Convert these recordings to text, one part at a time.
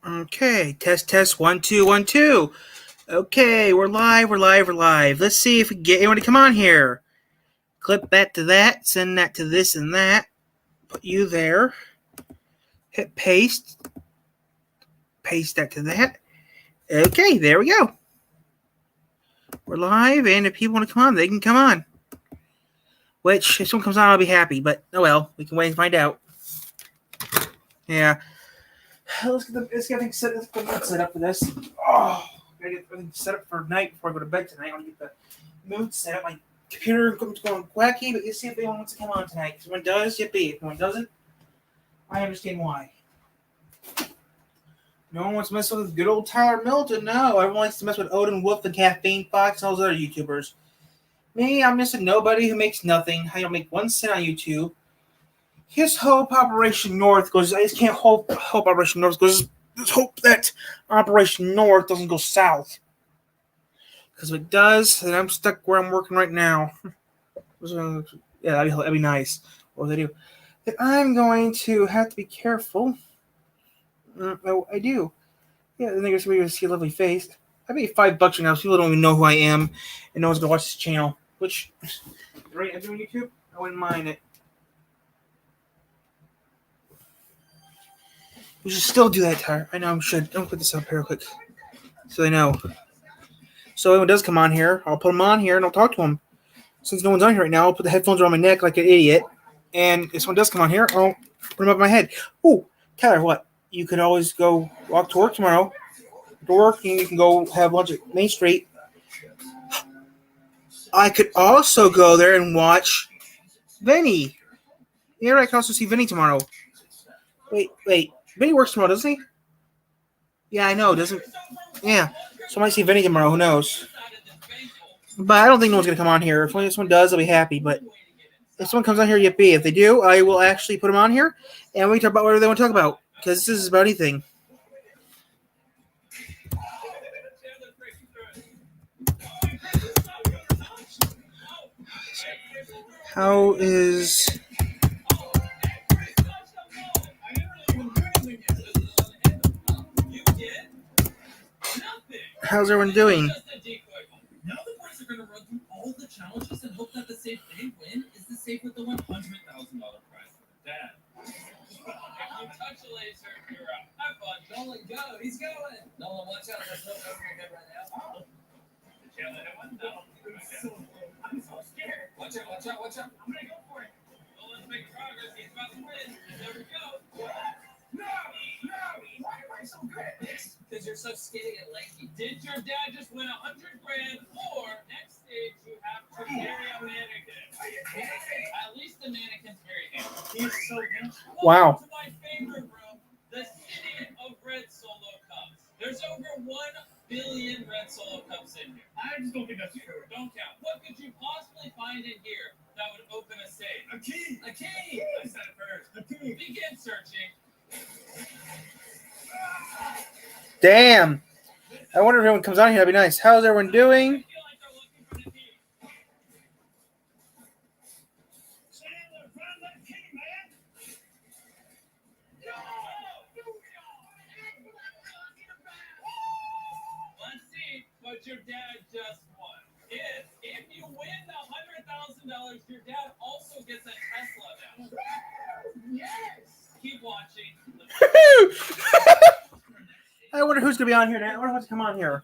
Okay, test, 1 2 1 2. Okay, we're live. Let's see if we can get anyone to come on here. Clip that to that, send that to this and that. Put you there. Hit paste. Paste that to that. Okay, there we go. We're live, and if people want to come on, they can come on. Which, if someone comes on, I'll be happy. But oh well, we can wait and find out. Yeah. Let's get everything set up for this. Oh, gotta get everything set up for night before I go to bed tonight. I want to get the mood set up. My computer is going wacky, but you see if anyone wants to come on tonight. If someone does, yippee. If no one doesn't, I understand why. No one wants to mess with good old Tyler Milton. No, everyone likes to mess with Odin Wolf and Caffeine Fox and all those other YouTubers. Me, I'm just a nobody who makes nothing. I don't make 1 cent on YouTube. His hope Operation North goes. I just can't hope Operation North goes. Just hope that Operation North doesn't go south. Because if it does, then I'm stuck where I'm working right now. Yeah, that'd be nice. What would I do? Then I'm going to have to be careful. Oh, I do. Yeah, then there's going to see a lovely face. I paid $5 right now, so people don't even know who I am, and no one's going to watch this channel. Which, right, I'm doing YouTube? I wouldn't mind it. We should still do that, Tyler. I know I should. Don't put this up here real quick. So they know. So if anyone does come on here, I'll put them on here and I'll talk to them. Since no one's on here right now, I'll put the headphones around my neck like an idiot. And if someone does come on here, I'll put them up my head. Ooh, Tyler, what? You could always go walk to work tomorrow. To work, and you can go have lunch at Main Street. I could also go there and watch Vinny. Yeah, I can also see Vinny tomorrow. Wait. Vinny works tomorrow, doesn't he? Yeah, I know. Doesn't? Yeah. So I might see Vinny tomorrow. Who knows? But I don't think no one's going to come on here. If someone does, I'll be happy. But if someone comes on here, yippee. If they do, I will actually put them on here. And we can talk about whatever they want to talk about. Because this is about anything. How's everyone doing? Now the boys are going to run through all the challenges and hope that the safe they win is the safe with the $100,000 prize for the dad. If you touch a laser, you're out. Have fun. Nolan, go. He's going. Nolan, watch out. There's no over your head right now. Did you have that one? No. I'm so scared. Watch out. I'm going to go for it. Nolan's making progress. He's about to win. There we go. No. Why am I so good? Because you're so skinny and lanky. Did your dad just win $100,000? Or next stage you have to carry a mannequin? Are you kidding me? At least the mannequin's very handsome. He's so handsome. Wow. Welcome to my favorite room, the city of red Solo cups. There's over 1 billion red Solo cups in here. I just don't think that's true. Don't count. What could you possibly find in here that would open a safe? A key. I said it first. A key. Begin searching. Damn. I wonder if everyone comes on here. That'd be nice. How's everyone doing? Let's see what your dad just won. If you win the $100,000, your dad also gets a Tesla now. Yes. Keep watching. I wonder who's going to be on here now. I wonder who's come on here.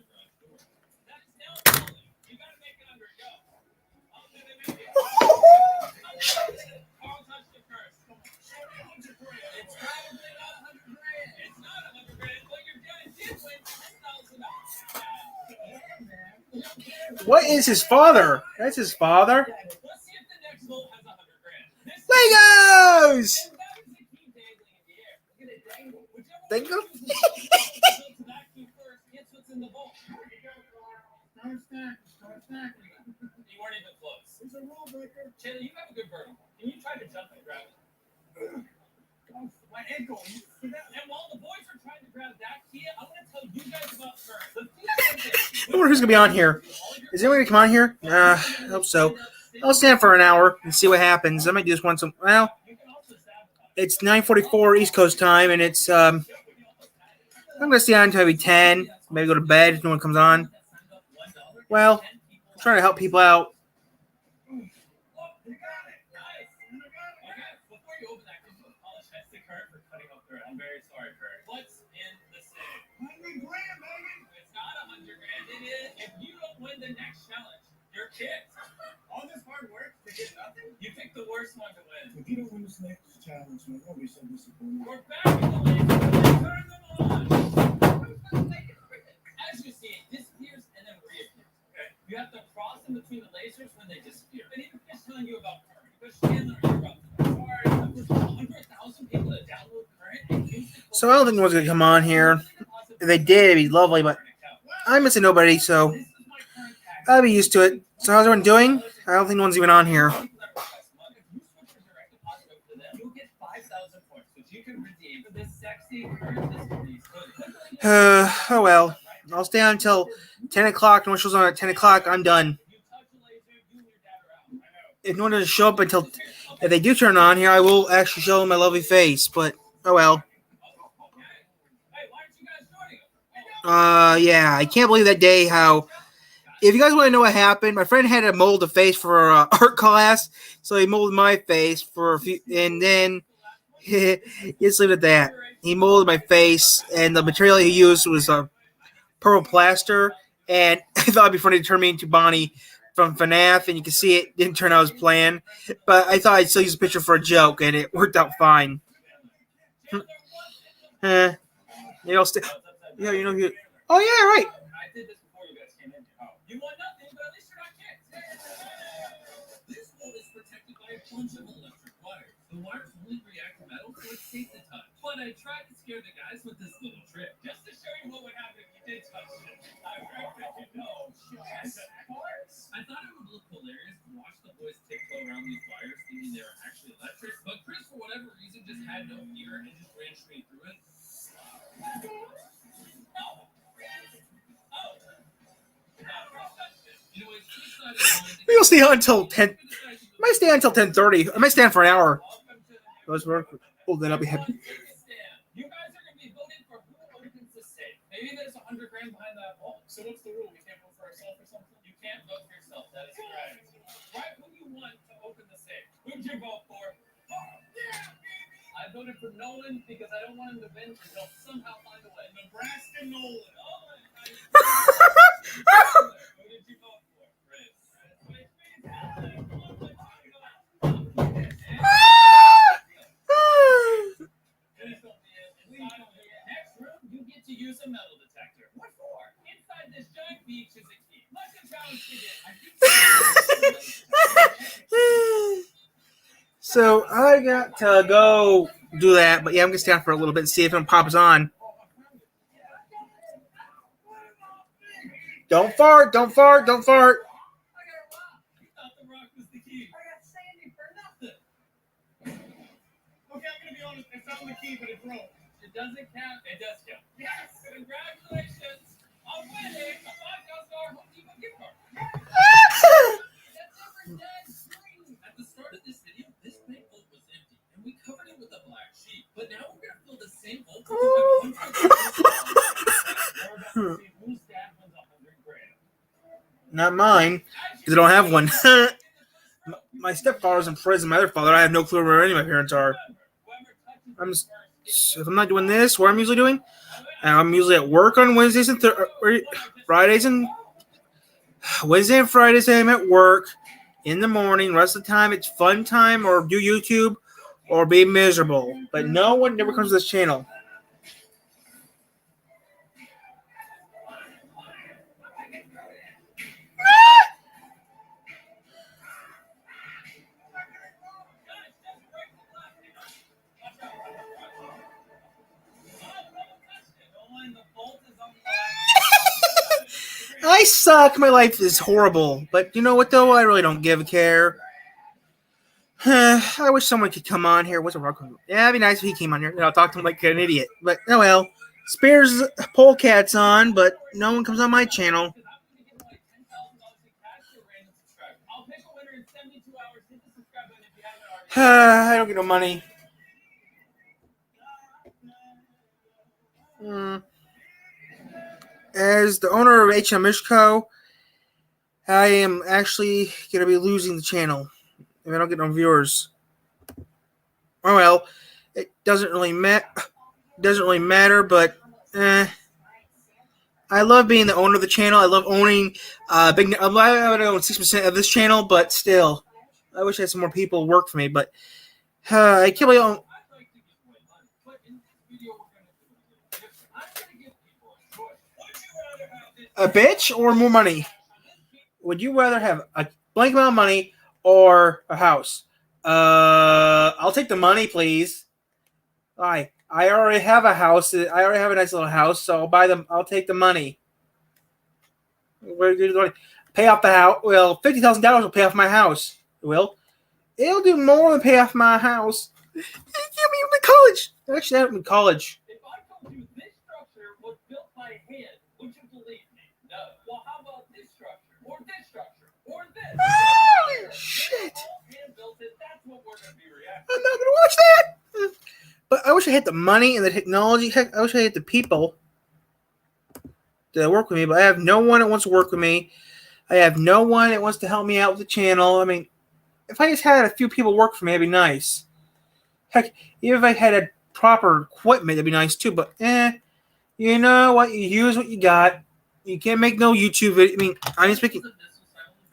What is his father? That's his father. Legos! Dangle? You weren't even close. It's a rule breaker. Chandler, you have a good vertical. Can you try to jump and grab it? My ankle. And while the boys are trying to grab that key, I want to tell you guys about first. I wonder who's going to be on here. Is anyone going to come on here? I hope so. I'll stand for an hour and see what happens. I might do this once. Well, it's 9:44 East Coast time, and it's I'm gonna stay on until maybe 10. Maybe go to bed if no one comes on. Well, I'm trying to help people out. Before you open that, could you apologize to Kurt for cutting off thread? I'm very sorry, Kurt. What's in the safe? $100 grand, baby. It's not $100 grand. It is. If you don't win the next challenge, you're kicked. All this hard work to get nothing? You picked the worst one to win. If you don't win this next challenge, man, I'll be so disappointed. We're back in the lane. Turn them on. As you see, it disappears and then reappears. Okay. You have to cross in between the lasers when they disappear. And even if telling you about Current, because Chandler interrupted. Sorry, there's 100,000 people to download Current and use it. So I don't think anyone's gonna come on here. If they did, it'd be lovely, but I'm missing nobody, so I'll be used to it. So how's everyone doing? I don't think anyone's even on here. Oh well. I'll stay on until 10 o'clock. No one shows on at 10 o'clock. I'm done. If no one doesn't show up until... If they do turn on here, I will actually show them my lovely face. But, oh well. Yeah. I can't believe that day how... If you guys want to know what happened, my friend had to mold a face for art class. So he molded my face for a few... And then... Just leave it at that. He molded my face, and the material he used was purple plaster, and I thought it'd be funny to turn me into Bonnie from FNAF, and you can see it didn't turn out as planned, but I thought I'd still use a picture for a joke, and it worked out fine. Maybe I'll stay. Yeah, you know. Oh yeah, right. I did this before you guys came in. You want nothing, but at least you're not kicked. This wall is protected by a bunch of electric wires. The wires only react to metal, so it's safe to touch. But I tried to scare the guys with this little trick, just to show you what would happen if you did touch it. I reckon you know. I thought it would look hilarious to watch the boys tiptoe around these wires, thinking they were actually electric. But Chris, for whatever reason, just had no fear and just ran straight through it. We'll stay on until 10. I might stay on until 10:30. I might stay on for an hour. Those work. Oh, then I'll be happy. You guys are gonna be voting for who opens the safe. Maybe there's $100 grand behind that wall. So what's the rule? We can't vote for ourselves or something? You can't vote for yourself. That is correct. Write who you want to open the safe. Who'd you vote for? I voted for Nolan because I don't want him to win and he'll somehow find a way. Nebraska Nolan. Oh, who did you vote for? Chris. Next room, you get to use a metal detector. What for? Inside this giant beach is a key. Let the challenge begin. So I got to go do that, but yeah, I'm gonna stay on for a little bit and see if it pops on. Don't fart! Don't fart! Don't fart! You thought the rock was the key. I got Sandy for nothing. Okay, I'm gonna be honest. I found the key, but it broke. It doesn't count. It does count. Yes! Congratulations on winning a $5,000 Home Depot gift card. That's never done. At the start of this video, this big vault was empty, and we covered it with a black sheet. But now we're gonna fill the same vault with whose dad wins $100 grand. Not mine, because I don't have one. My stepfather's in prison. My other father, I have no clue where any of my parents are. If I'm not doing this, what I'm usually doing, I'm usually at work on Wednesdays and Fridays and Wednesday and Fridays. I'm at work in the morning. The rest of the time, it's fun time or do YouTube or be miserable. But no one never comes to this channel. I suck. My life is horrible. But you know what, though? I really don't give a care. I wish someone could come on here. What's a rock? Yeah, it'd be nice if he came on here. I'll talk to him like an idiot. But, oh well. Spears Polecat's on, but no one comes on my channel. I don't get no money. as the owner of HM Mishko, I am actually going to be losing the channel if I don't get no viewers. Oh well, it doesn't really matter, but I love being the owner of the channel. I love owning big. I would own 6% of this channel, but still, I wish I had some more people work for me. But I can't believe I'd like to give away money, but in this video we're going to do a little different. I'm going to give people a choice. Would you rather have this a bitch or more money. Would you rather have a blank amount of money or a house? I'll take the money, please. I already have a house. I already have a nice little house, so I'll buy them. I'll take the money. Pay off the house. Well, $50,000 will pay off my house. It will. It'll do more than pay off my house. Give me in college. Actually, I'm in college. If I told you this structure was built by hand, would you believe me? No. Well, how about this structure? Or this structure? Or this? Holy shit. All hand built it. That's what we're going to be reacting. I'm not gonna watch that. But I wish I had the money and the technology. Heck, I wish I had the people that work with me. But I have no one that wants to work with me. I have no one that wants to help me out with the channel. I mean, if I just had a few people work for me, it'd be nice. Heck, even if I had a proper equipment, that'd be nice too. But you know what? You use what you got. You can't make no YouTube video. I mean, I'm speaking.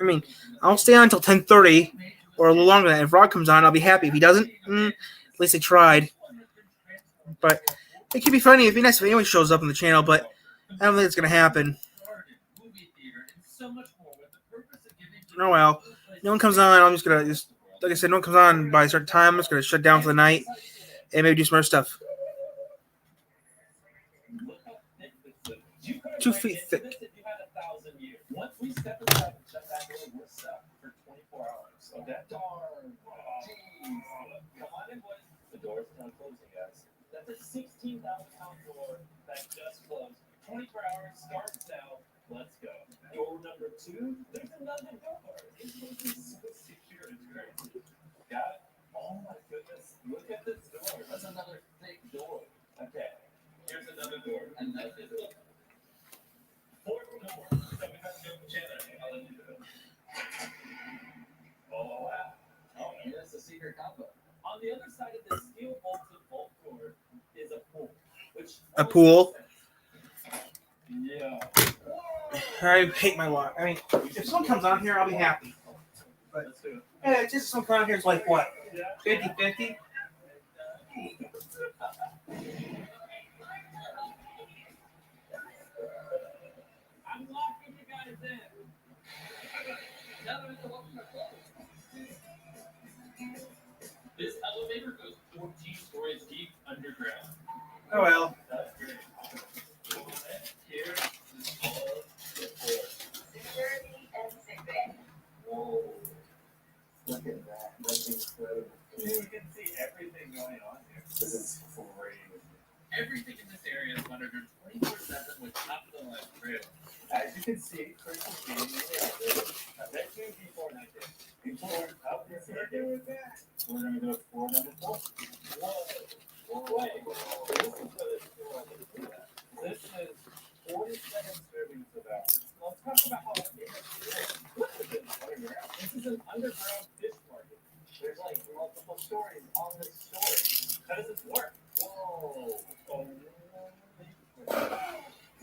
I mean, I'll stay on until 10:30 or a little longer than that. If Rod comes on, I'll be happy. If he doesn't, at least I tried. But it could be funny. It'd be nice if anyone shows up on the channel, but I don't think it's gonna happen. Oh well. No one comes on. I'm just gonna like I said, no one comes on by a certain time. I'm just gonna shut down for the night and maybe do some other stuff. 2 feet thick. Once we step aside and shut that door, we're stuck for 24 hours. So that door. Jeez. Come on in, boys. The door's not closing, guys. That's a 16,000-pound door that just closed. 24 hours starts now. Let's go. Door number 2. There's another door. This is so secure. It's crazy. Got it? Oh my goodness. Look at this door. That's another thick door. Okay. Here's another door. Another door. Fourth door. So we have to go Chandler. I'll let you do it. Oh wow. Oh, that's a secret combo. On the other side of this steel bolted bolt door is a pool. A pool? Yeah. I hate my luck. I mean, if someone comes on here, I'll be happy. But Let's do it. yeah, just someone comes on here is like what? Yeah. 50-50? I'm locking you guys in. Now that it's open the close. This elevator goes 14 stories deep underground. Oh well. That's great. Here is all the floor. Security and sickbay. Whoa. Look at that. That's incredible. You can see everything going on here. This is crazy. Everything in this area is monitored 24/7 with top-of-the-line trailers. As you can see, Crystal being in the elevator. I bet you before I did. Before up here, with that. We're going to go to floor number 4. Whoa. Whoa. Wait. This is what it's doing. This is 47 servings of ours. Let's talk about how it is. Look at this underground. This is an underground fish market. There's like multiple stories on this story. How does this work? Whoa. Oh.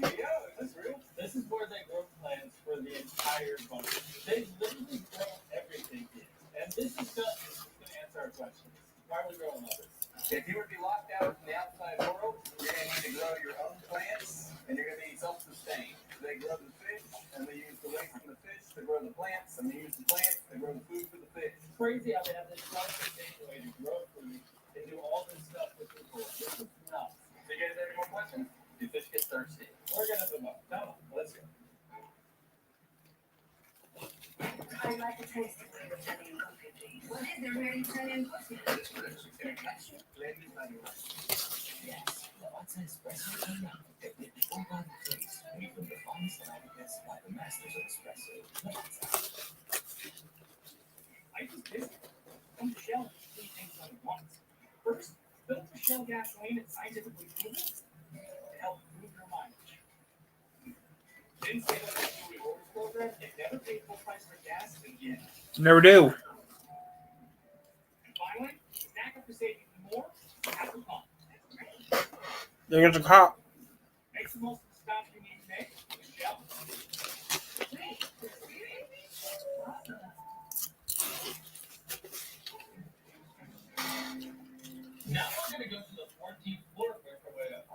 Yeah, that's real. This is where they grow plants for the entire bunch. They literally grow everything here. And this is just going to answer our questions. Why are we growing all this? If you were to be locked out from the outside world, you're going to need to grow your own plants, and you're going to be self-sustained. They grow the fish, and they use the waste from the fish to grow the plants, and they use the plants to grow the food for the fish. It's crazy how they have this self-sustained way to grow food and do all this stuff with people. This is nuts. So you guys have any more questions? Do fish get thirsty? We're going to move on. Come on, let's go. I'd like to taste the real Italian coffee, please. What is the real Italian coffee? Ladies, honey. Yes, the Latte Espresso Italiano, technically all by the place, made from the finest Arabica by the masters of espresso. I just did it. From Shell, 3 things at once. First, filter Shell gasoline and scientifically proven to help improve your mileage. in-state electrical rewards program and never pay full price for gas again. Never do. And finally, snack up for saving more. Have a pump. There goes the cop. Make the most of the stop you need to make. Michelle. Now we're gonna go to the 14th floor for our way up.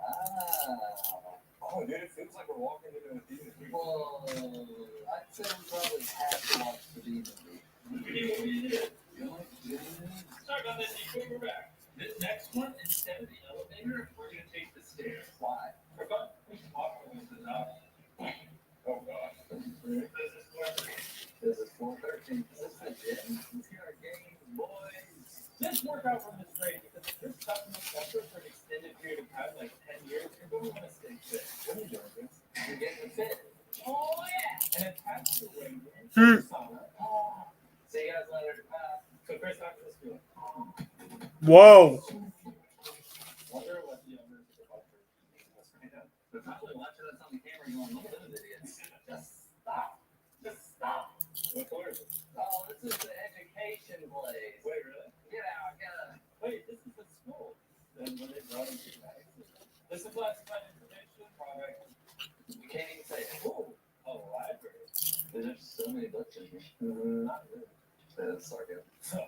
Oh, dude, it feels like we're walking into a demon. Well, I'd say we probably have to watch the demon movie. We did. Sorry about that, Nico. We're back. This next one, instead of the elevator, we're gonna take the stairs. Why? For fun, we can walk over to the top. Oh gosh. This is floor 3. This is 413. Is this the gym? Let's get our games, boys. This workout room is great because if you're stuck in the center for an extended period of time, like 10 years, you're going to want to stay fit. What are you doing, Vince? You're getting fit. Oh, yeah. And attached to the weight room, Hmm. sauna. See you guys later. Bye. So, Chris, how does this feel? Whoa. Wonder what the owners of the culture is right now. They're probably watching us on the camera going, look at those idiots. Just stop. Just stop. What floor is it? Oh, this is the education place. Wait, really? Get out, get out. Wait, this is the school. Then when they brought it to you guys. This is classified information. Product. You can't even say it. Ooh, a library. There's so many books in here. Not really. That's sarcasm. So,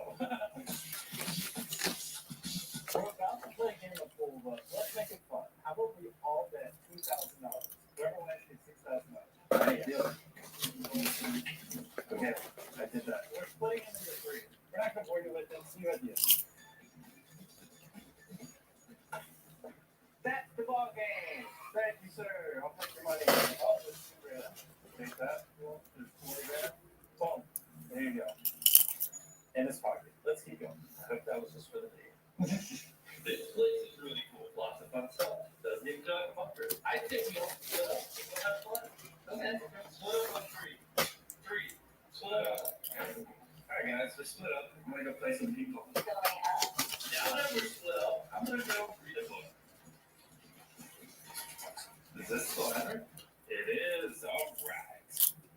we're about to play a game of pool, but let's make it fun. How about we all bet $2,000? Whoever wins gets $6,000. Alright, deal. Okay, I did that. We're splitting them into 3. We're not going to argue with them. See you at the end. That's the ball game. Thank you, sir. I'll take your money. Oh, there's $2,000. Take that. There's $40,000. Boom. There you go. In his pocket. Let's keep going. I hope that was just for the video. This place is really cool. Lots of fun stuff. Doesn't even feel like a bunker. I think we all split up. We'll have fun. Okay. Split up on 3. 3. Split up. Alright, guys. Let's split up. I'm going to go play some people. Going up. Now that we're split up, I'm going to go read a book. Is this still Henry? It is. All right.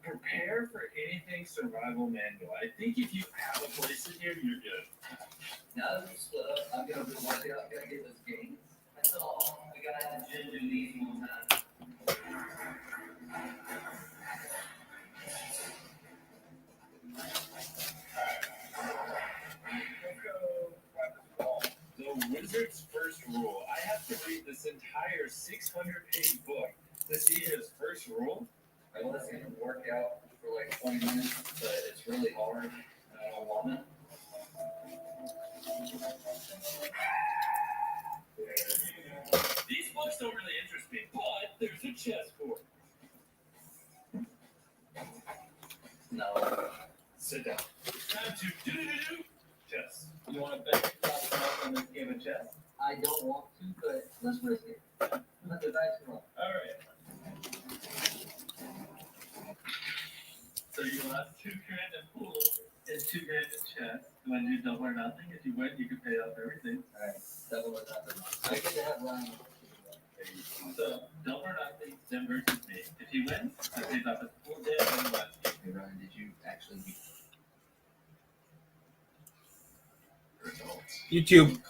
Prepare for anything survival manual. I think if you have a place in here, you're good. Now that we split up, I'm gonna be working out, gotta get those games. That's all. We gotta have Jim do these one time. Let's go practice ball. The Wizard's first rule. I have to read this entire 600-page book to see his first rule. I was gonna work out for like 20 minutes, but it's really hard, and I don't want it. These books don't really interest me, but there's a chessboard. No. Sit down. Time to do chess. You wanna bet yourself on this game of chess? I don't want to, but let's risk it. Let the dice roll. All right. So you lost $2,000 in pool and $2,000 in chess. You want to do double or nothing? If you win, you can pay off everything. Alright, double or nothing. I get to have Ryan. So double or nothing, Sim versus me. If he wins, he pays off his full debt and he wins. Hey Ryan, did you actually beat results? YouTube.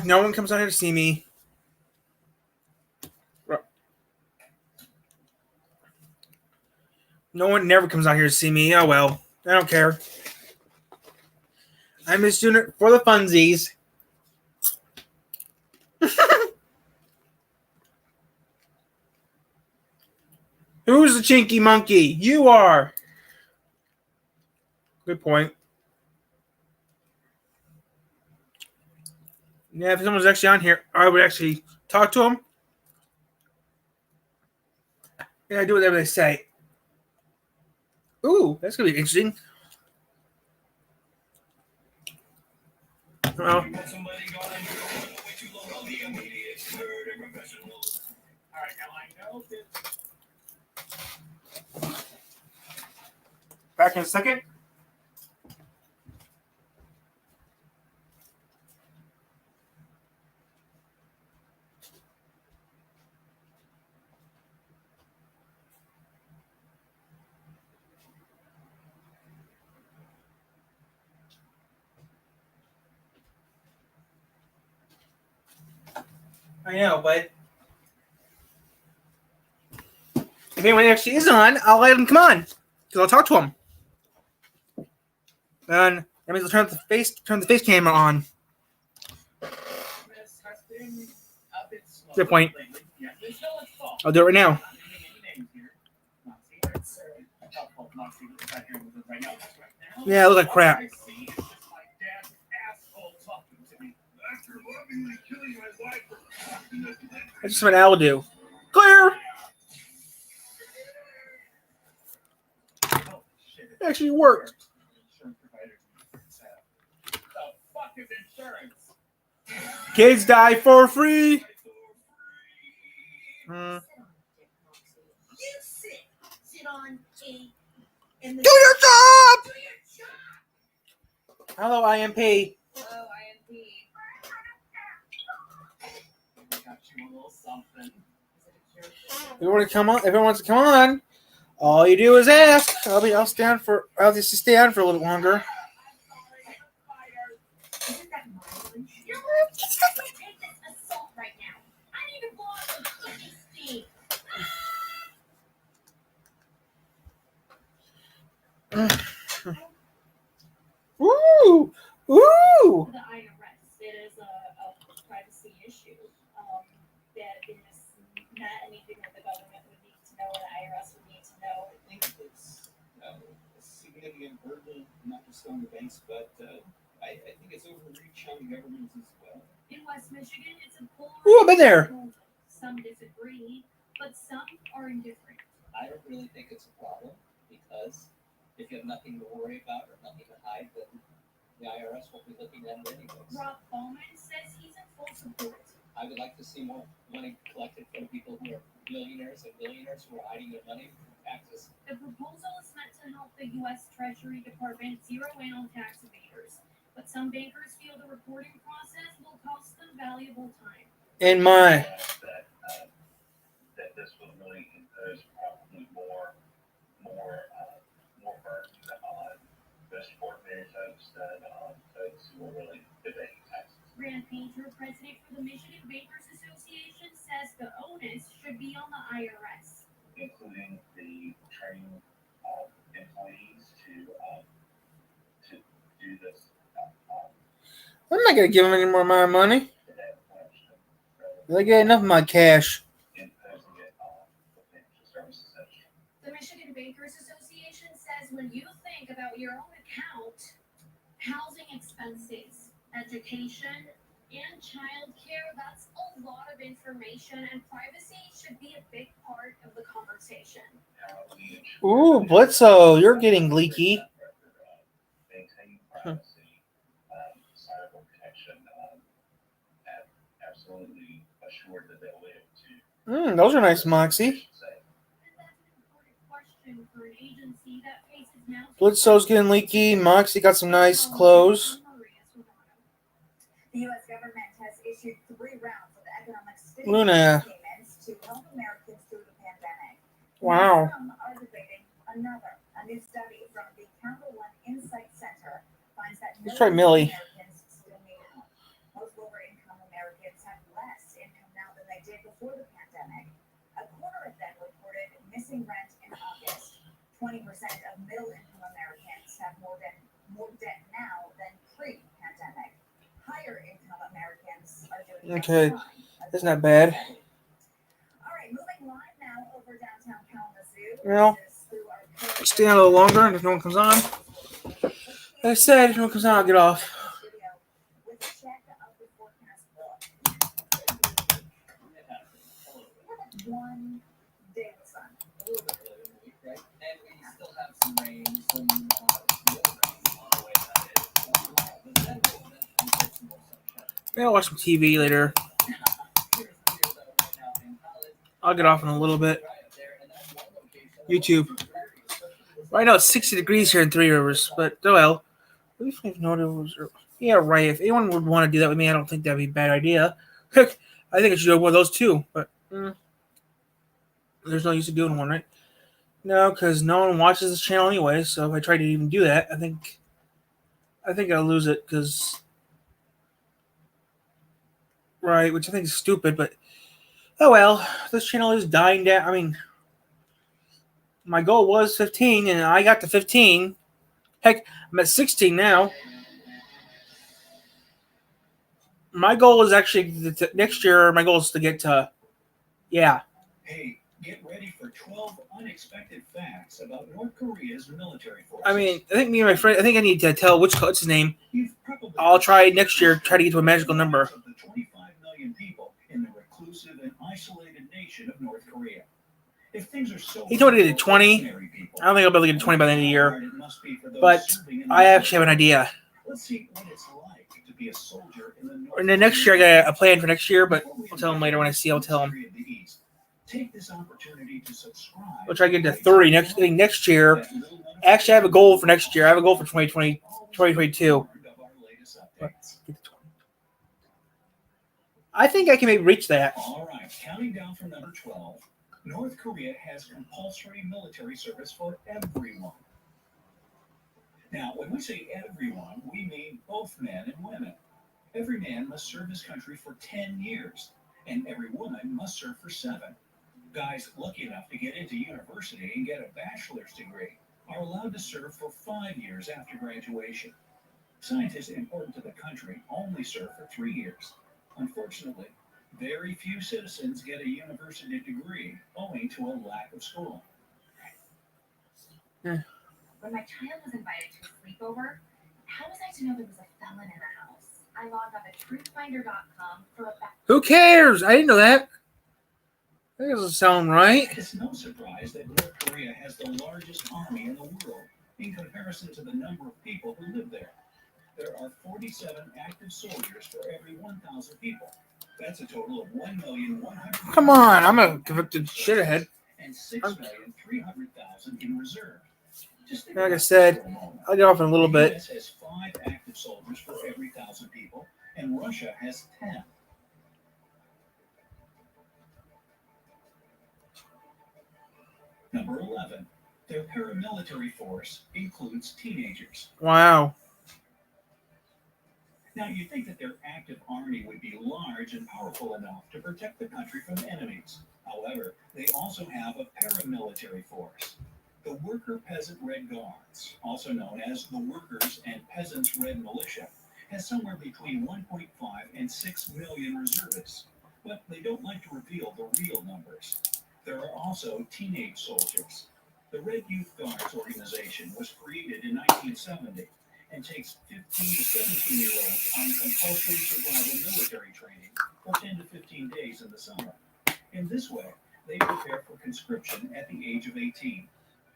No one comes out here to see me. No one never comes out here to see me. Oh well. I don't care. I'm just doing it for the funsies. Who's the chinky monkey? You are. Good point. Yeah, if someone's actually on here, I would actually talk to them. And I do whatever they say. Ooh, that's gonna be interesting. Well, Somebody got into way too long on the immediate third and professional. All right, now I know that. back in a second. I know, but if anyone actually is on, I'll let him come on because I'll talk to him. Then that means I'll turn the face camera on. This has been a bit slow Good point. lately. Yeah, it's no one's fault. I'll do it right now. I'm not naming any names here. Moxie, that's Moxie is back here with us right now. That's right now. Yeah, I look like crap. All I see is just my dad's asshole talking to me. After lovingly killing my wife for That's just what Al will do. Clear. Oh, shit. It actually worked. Insurance providers. The fuck is insurance? Kids die for free. Hmm. Sit on a. In the Do your job. Do your job. Hello, IMP. Hello, INP. Got you a little something. Everyone wants to come on. All you do is ask. I'll just stay on for a little longer. Isn't that violent? You know what? I can't take this assault right now. I need to blow off some cookie steam. Woo! Woo! The IRS. It is a privacy issue. That is not anything that the government would need to know, or the IRS would need to know. I think it's a significant burden, not just on the banks, but I think it's overreach on the governments as well. In West Michigan, it's a poll. Ooh, I've been there. Some disagree, but some are indifferent. I don't really think it's a problem because if you have nothing to worry about or nothing to hide, then the IRS won't be looking at it anyways. Rob Bowman says he's in full support. I would like to see more money collected from people who are millionaires and billionaires who are hiding their money from taxes. The proposal is meant to help the U.S. Treasury Department zero in on tax evaders, but some bankers feel the reporting process will cost them valuable time. In my. That this will really impose probably more burden on the ordinary folks than on folks who are really evading taxes. Rand Painter, president for the Michigan Bankers Association, says the onus should be on the IRS. Including the training employees to do this. I'm not gonna give them any more of my money. To that question, They get enough of my cash. imposing it on the financial services industry. The Michigan Bankers Association says when you think about your own account, housing expenses, education, and child care, that's a lot of information, and privacy should be a big part of the conversation. How we ensure Ooh, that Blitzo, you're getting leaky. Maintain privacy, cyber protection, absolutely assured that they'll live to. Those are nice, Moxie. And that's an important question for an agency that faces now. Blitzo's getting leaky. Moxie got some nice clothes. The U.S. government has issued 3 rounds of economic Luna. stimulus payments to help Americans through the pandemic. Wow. Some are debating another. A new study from the Capital One Insight Center finds that Let's try Millie. Americans still need help. Most lower-income Americans have less income now than they did before the pandemic. A quarter of them reported missing rent in August. 20% of middle-income Americans have more debt now than pre-pandemic. Higher income Americans are doing just Okay, fine. that's not bad. All right, moving live now over downtown Kalamazoo. Well, This is through our code Stay on a little longer, and if no one comes on, like I said, if no one comes on, I'll get off. video with a check of the forecast book. It happens. Hello. We have one day with sun. A little bit. Right? And we still have some rain, some the other rain on the way, that is. The Saturday will eventually get some more sunshine. Maybe I'll watch some TV later. Here's the deal, though, right now in college, I'll get off in a little bit. right up there, and that's one location. YouTube. Right now it's 60 degrees here in Three Rivers, but oh well. At least I know it was. Yeah, right. If anyone would want to do that with me, I don't think that'd be a bad idea. I think I should do one of those too, but there's no use in doing one, right? No, because no one watches this channel anyway. So if I try to even do that, I think I'll lose it. Because right, which I think is stupid, but oh well. This channel is dying down. I mean, my goal was 15, and I got to 15. Heck, I'm at 16 now. My goal is actually next year. My goal is to get to, Hey, get ready for 12 unexpected facts about North Korea's military forces. I mean, I think me and my friend. I think I need to tell what's his name. You've probably I'll try next year. Try to get to a magical number. Of the 25 million people in the reclusive and isolated nation of North Korea. If things are so He told me to get 20. I don't think I'll be able to get to 20 by the end of the year. But I actually have an idea. Let's see what it's like to be a soldier in the North And then next year, I got a plan for next year, but I'll tell him later when I see. I'll tell him. Take this opportunity to subscribe. We'll try to get to 30 next year. Actually, I have a goal for next year. I have a goal for 2022. I think I can maybe reach that. All right, counting down from number 12. North Korea has compulsory military service for everyone. Now, when we say everyone, we mean both men and women. Every man must serve his country for 10 years, and every woman must serve for 7. Guys lucky enough to get into university and get a bachelor's degree are allowed to serve for 5 years after graduation. Scientists important to the country only serve for 3 years. Unfortunately, very few citizens get a university degree owing to a lack of schooling. When my child was invited to a sleepover, how was I to know there was a felon in the house? I logged on to truthfinder.com for a fact. Who cares? I didn't know that. That doesn't sound right. It's no surprise that North Korea has the largest army in the world in comparison to the number of people who live there. There are 47 active soldiers for every 1,000 people. That's a total of 1,100,000. Come on, I'm a convicted shithead. And 6,300,000 in reserve. Just think Like I about said, this for a moment. I'll get off in a little The bit. US has 5 active soldiers for every 1,000 people, and Russia has 10. Number 11. Their paramilitary force includes teenagers. Wow. Now, you'd think that their active army would be large and powerful enough to protect the country from enemies. However, they also have a paramilitary force. The Worker Peasant Red Guards, also known as the Workers and Peasants Red Militia, has somewhere between 1.5 and 6 million reservists. But they don't like to reveal the real numbers. There are also teenage soldiers. The Red Youth Guards organization was created in 1970 and takes 15 to 17-year-olds on compulsory survival military training for 10 to 15 days in the summer. In this way, they prepare for conscription at the age of 18.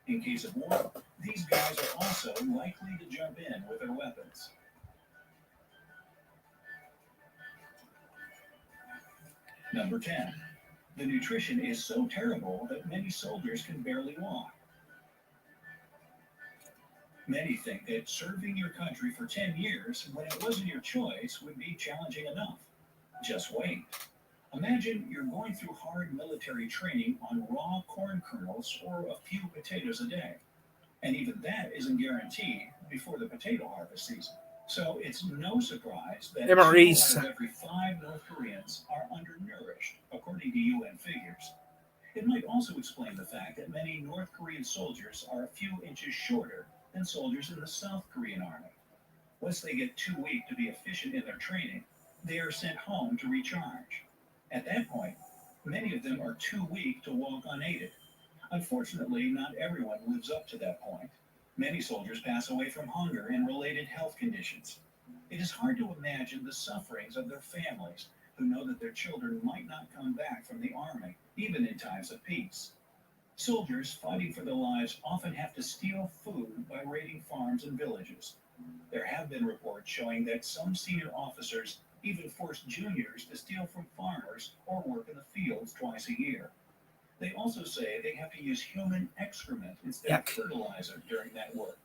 In case of war, these guys are also likely to jump in with their weapons. Number 10. The nutrition is so terrible that many soldiers can barely walk. Many think that serving your country for 10 years when it wasn't your choice would be challenging enough. Just wait. Imagine you're going through hard military training on raw corn kernels or a few potatoes a day. And even that isn't guaranteed before the potato harvest season. So it's no surprise that 2 out Reese. of every 5 North Koreans are undernourished, according to UN figures. It might also explain the fact that many North Korean soldiers are a few inches shorter than soldiers in the South Korean army. Once they get too weak to be efficient in their training, they are sent home to recharge. At that point, many of them are too weak to walk unaided. Unfortunately, not everyone lives up to that point. Many soldiers pass away from hunger and related health conditions. It is hard to imagine the sufferings of their families who know that their children might not come back from the army, even in times of peace. Soldiers fighting for their lives often have to steal food by raiding farms and villages. There have been reports showing that some senior officers even force juniors to steal from farmers or work in the fields twice a year. They also say they have to use human excrement instead of Yuck. fertilizer during that work.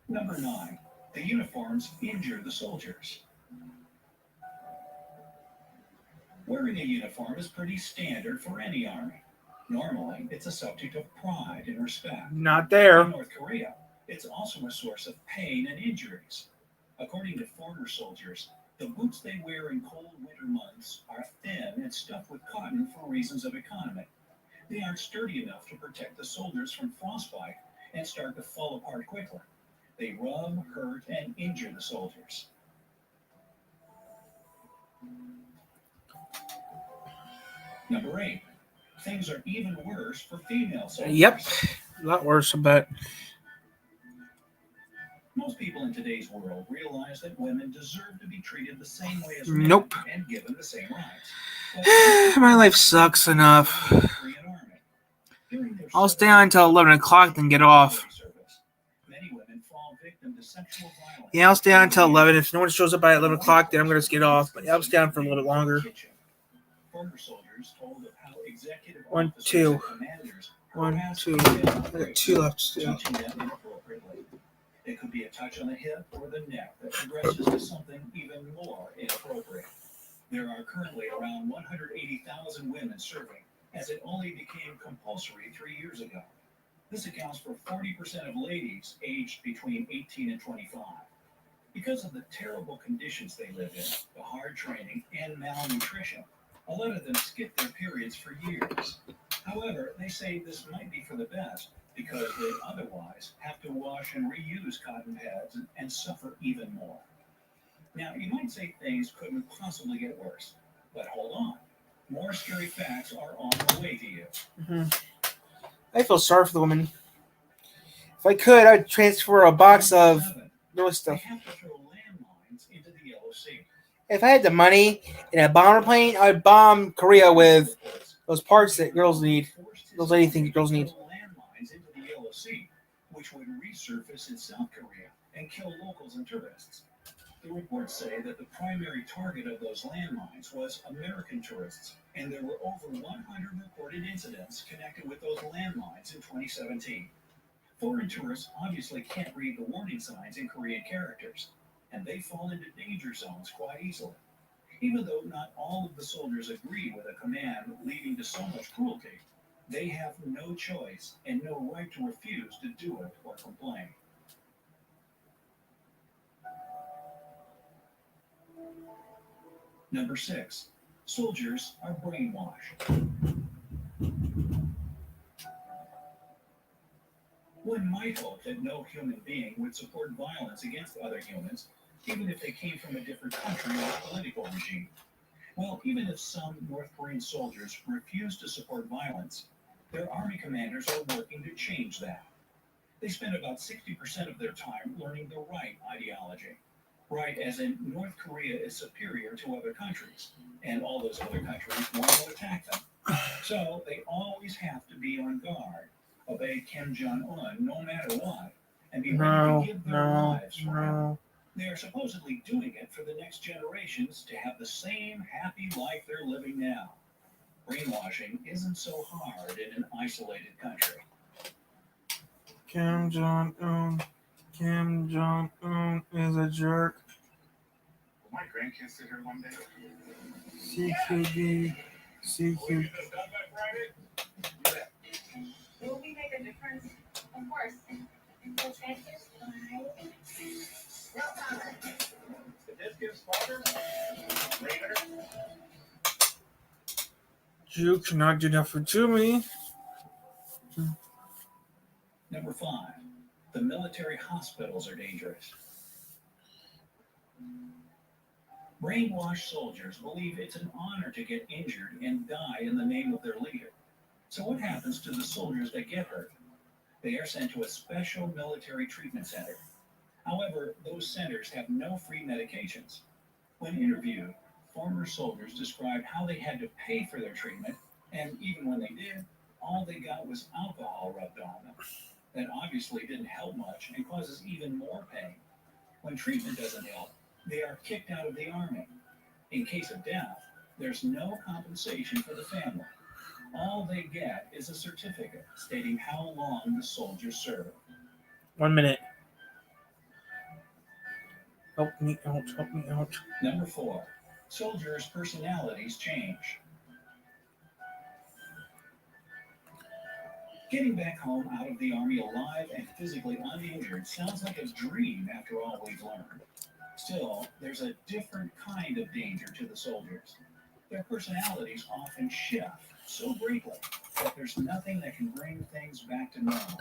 Number 9. The uniforms injure the soldiers. Wearing a uniform is pretty standard for any army. Normally, it's a subject of pride and respect. Not In there. North Korea, it's also a source of pain and injuries. According to former soldiers, the boots they wear in cold winter months are thin and stuffed with cotton for reasons of economy. They aren't sturdy enough to protect the soldiers from frostbite and start to fall apart quickly. They rub, hurt, and injure the soldiers. Number 8. Things are even worse for female soldiers. Yep. A lot worse, I bet. Most people in today's world realize that women deserve to be treated the same way as men Nope. and given the same rights. My life sucks enough. I'll stay on until 11 o'clock, then get off. Many women fall victim to sexual violence. Yeah, I'll stay on until 11. If no one shows up by 11 o'clock, then I'm going to just get off. But yeah, I'll stay on for a little bit longer. Former soldiers told of how executive 1, officers 2. and commanders 1, harassed 2. women I got 2 left still. touching them inappropriately. It could be a touch on the hip or the neck that progresses to something even more inappropriate. There are currently around 180,000 women serving, as it only became compulsory 3 years ago. This accounts for 40% of ladies aged between 18 and 25. Because of the terrible conditions they live in, the hard training, and malnutrition, a lot of them skip their periods for years. However, they say this might be for the best, because they otherwise have to wash and reuse cotton pads and suffer even more. Now, you might say things couldn't possibly get worse, but hold on. More scary facts are on the way to you. I feel sorry for the woman. If I could, I'd transfer a box of really They stuff. have to throw landmines into the Yellow Sea. If I had the money in a bomber plane, I'd bomb Korea with those parts that girls need. Those anything girls need. Landmines into the Yellow Sea, which would resurface in South Korea and kill locals and tourists. The reports say that the primary target of those landmines was American tourists, and there were over 100 reported incidents connected with those landmines in 2017. Foreign tourists obviously can't read the warning signs in Korean characters, and they fall into danger zones quite easily. Even though not all of the soldiers agree with a command leading to so much cruelty, they have no choice and no right to refuse to do it or complain. Number 6. Soldiers are brainwashed. One might hope that no human being would support violence against other humans, even if they came from a different country or political regime. Well, even if some North Korean soldiers refuse to support violence, their army commanders are working to change that. They spend about 60% of their time learning the right ideology. Right as in North Korea is superior to other countries, and all those other countries want to attack them. So they always have to be on guard, obey Kim Jong-un no matter what, and be ready to give their lives for him. They are supposedly doing it for the next generations to have the same happy life they're living now. Brainwashing isn't so hard in an isolated country. Kim Jong-un. Kim Jong-un is a jerk. Will my grandkids sit here one day? CQB. CQB. Will we make a difference? Of course. The check is fine. No problem. The discus father? Later. You cannot do nothing to me. Number 5. The military hospitals are dangerous. Brainwashed soldiers believe it's an honor to get injured and die in the name of their leader. So what happens to the soldiers that get hurt? They are sent to a special military treatment center. However, those centers have no free medications. When interviewed, former soldiers described how they had to pay for their treatment, and even when they did, all they got was alcohol rubbed on them. That obviously didn't help much and causes even more pain. When treatment doesn't help, they are kicked out of the Army. In case of death, there's no compensation for the family. All they get is a certificate stating how long the soldier served. 1 minute. Help me out, help me out. Number 4. Soldiers' personalities change. Getting back home out of the Army alive and physically uninjured sounds like a dream after all we've learned. Still, there's a different kind of danger to the soldiers. Their personalities often shift so greatly that there's nothing that can bring things back to normal.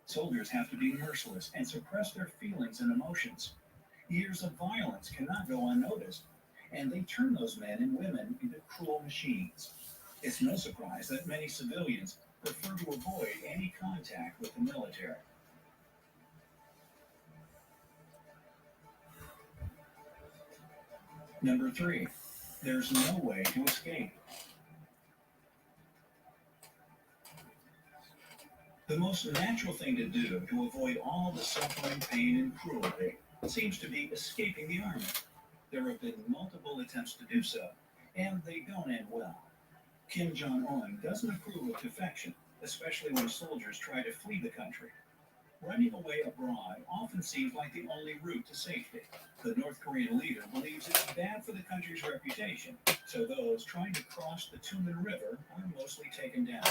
Soldiers have to be merciless and suppress their feelings and emotions. Years of violence cannot go unnoticed, and they turn those men and women into cruel machines. It's no surprise that many civilians prefer to avoid any contact with the military. Number 3, there's no way to escape. The most natural thing to do to avoid all the suffering, pain, and cruelty seems to be escaping the Army. There have been multiple attempts to do so, and they don't end well. Kim Jong-un doesn't approve of defection, especially when soldiers try to flee the country. Running away abroad often seems like the only route to safety. The North Korean leader believes it's bad for the country's reputation, so those trying to cross the Tumen River are mostly taken down.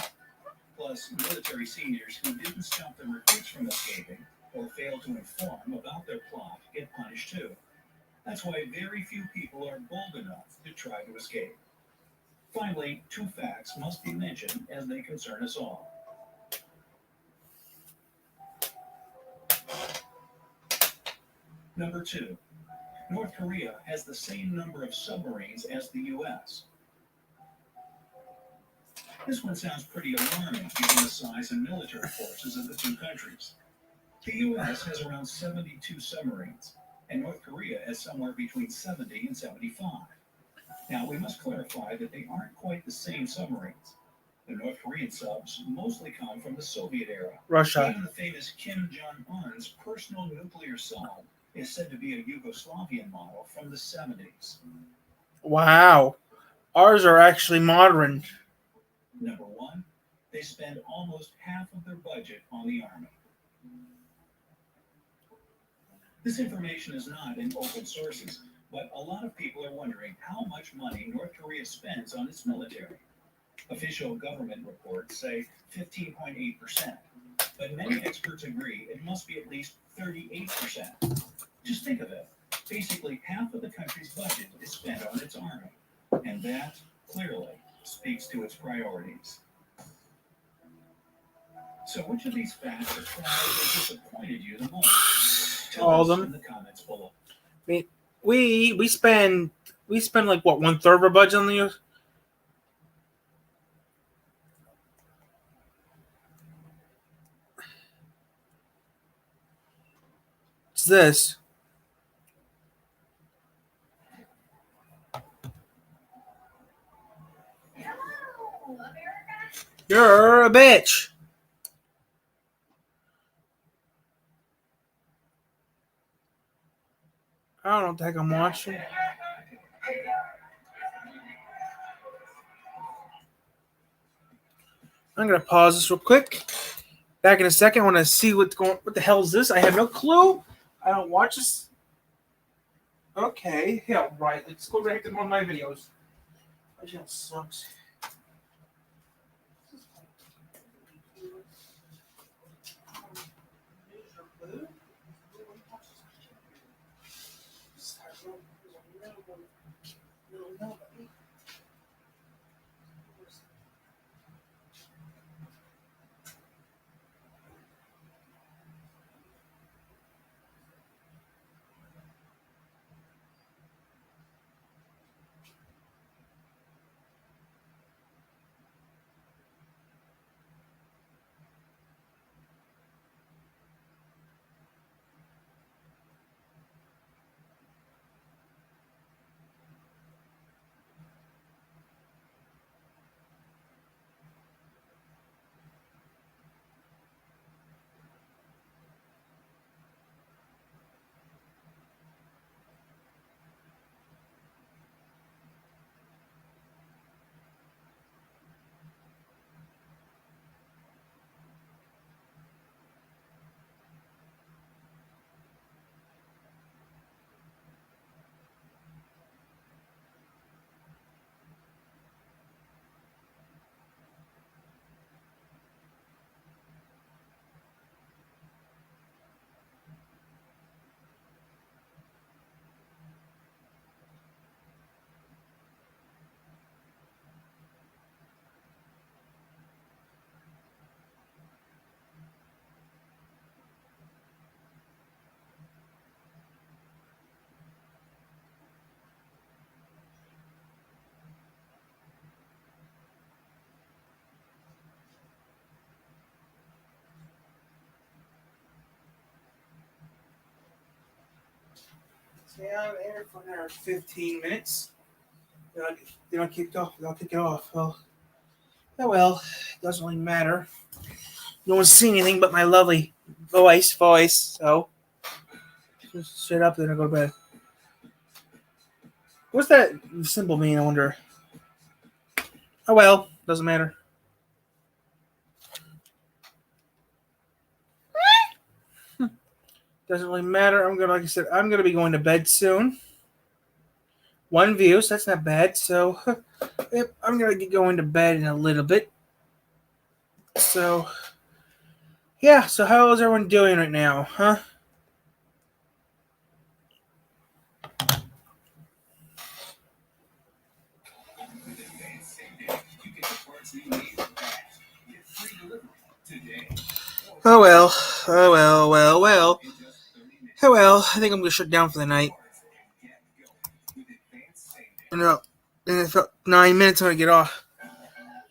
Plus, military seniors who didn't stop the recruits from escaping or failed to inform about their plot get punished too. That's why very few people are bold enough to try to escape. Finally, 2 facts must be mentioned as they concern us all. Number 2, North Korea has the same number of submarines as the U.S. This one sounds pretty alarming given the size and military forces of the two countries. The U.S. has around 72 submarines, and North Korea has somewhere between 70 and 75. Now, we must clarify that they aren't quite the same submarines. The North Korean subs mostly come from the Soviet era. Russia. Even the famous Kim Jong-un's personal nuclear sub is said to be a Yugoslavian model from the 70s. Wow. Ours are actually modern. Number 1, they spend almost half of their budget on the Army. This information is not in open sources, but a lot of people are wondering how much money North Korea spends on its military. Official government reports say 15.8%, but many experts agree it must be at least 38%. Just think of it. Basically, half of the country's budget is spent on its army, and that, clearly, speaks to its priorities. So which of these facts surprised or disappointed you the most? Tell All us of them. in the comments below. We spend like what, 1/3 of our budget on the U.S. What's this? Hello, America. You're a bitch. I don't know what the heck I'm watching. I'm gonna pause this real quick. Back in a second. I want to see what the hell is this? I have no clue. I don't watch this. Okay, yeah, right. Let's go back to one of my videos. My channel sucks. Yeah, I'm there for another 15 minutes. Then I'll kick it off. I'll kick it off. Well, oh well, it doesn't really matter. No one's seeing anything but my lovely voice. So, just sit up, then I'll go to bed. What's that symbol mean, I wonder? Oh well, doesn't matter. Doesn't really matter. Like I said, I'm gonna be going to bed soon. 1 view, so that's not bad. So, yep, I'm gonna get going to bed in a little bit. So, yeah. So, how is everyone doing right now, huh? Oh well. Oh well. I think I'm gonna shut down for the night. In about 9 minutes, I'm gonna get off.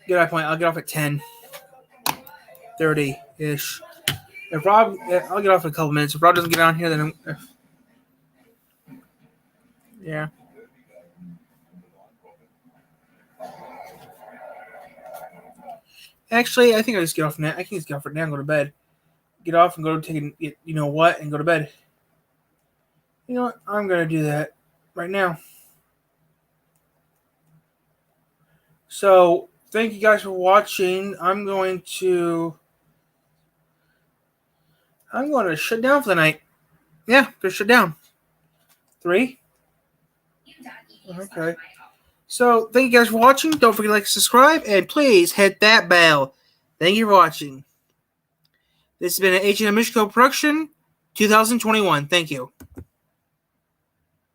I'll get off at 10:30 ish. If Rob, I'll get off in a couple minutes. If Rob doesn't get on here, then yeah. Actually, I think I just get off now. I can just get off right now and go to bed. Get off and go take and go to bed. You know what? I'm gonna do that right now. So thank you guys for watching. I'm going to shut down for the night. Yeah, just shut down. 3. Okay. So thank you guys for watching. Don't forget to like, subscribe, and please hit that bell. Thank you for watching. This has been an H&M Michiko production, 2021. Thank you.